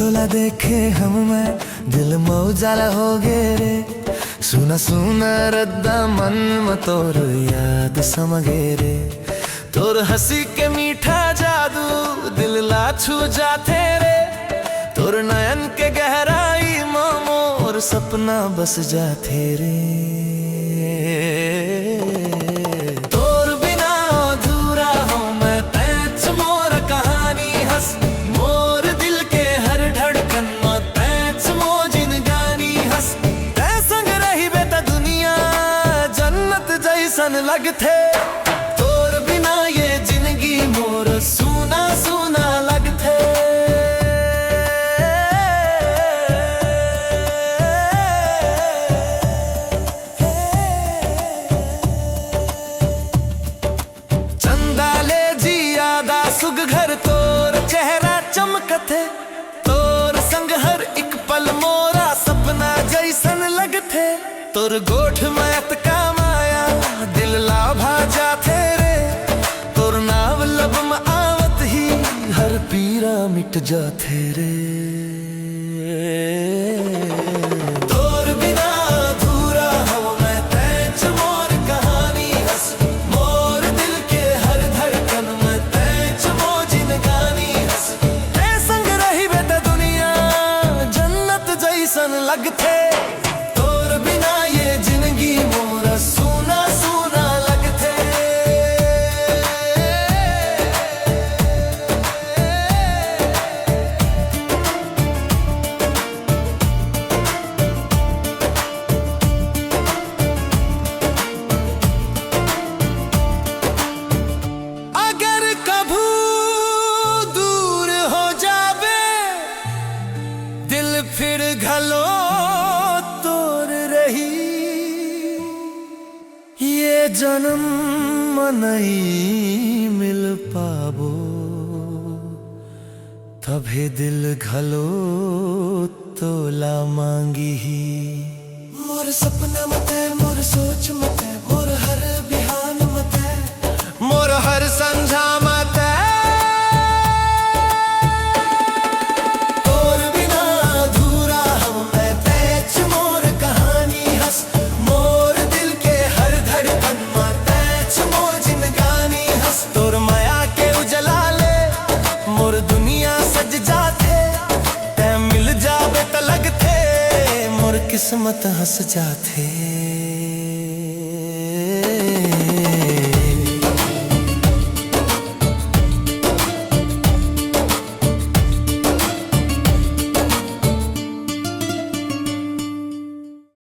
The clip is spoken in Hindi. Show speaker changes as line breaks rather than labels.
तोला देखे हम मैं दिल मौजाला हो गे रे। सुना सुना रद्दा मन में तोर याद समगे रे। तोर हंसी के मीठा जादू दिल ला छू जाते रे। तोर नयन के गहराई में मोर सपना बस जाते रे। सन लगथे तोर बिना ये जिंदगी मोर सुना सुना लगथे। चंदा ले जियादा सुग घर तोर चेहरा चमकथे। तोर संग हर एक पल मोरा सपना जैसन लगथे। तोर गोठ में अतका दिल लाभा जाते रे। तोर नाव लब में आवत ही हर पीरा मिट जाते रे। तोर बिना अधूरा हो मैं तैच मोर कहानी हंस। मोर दिल के हर धड़कन में तैच मो जिनगानी हंस। ते संग रही बेटा दुनिया जन्नत जैसन लगथे। तोर बिना ये जिंदगी मोरा सुना सुना लगथे। अगर कभू दूर हो जावे दिल फिर घलो ये जन्म नहीं मिल पाबो। तभे दिल घलो तोला मांगी ही। मोर सपना मते मोर सोच मते मोर हर बिहान मते मोर हर संझा मते। तोर बिना अधूरा हम मैं तैच मोर कहानी हंस। मोर दिल के हर धड़कन में तैच मो जिनगानी हंस। तोर माया के उजला ले मोर दुनिया सज जाते। तै मिल जावे त लगथे मोर किस्मत हंस जाते।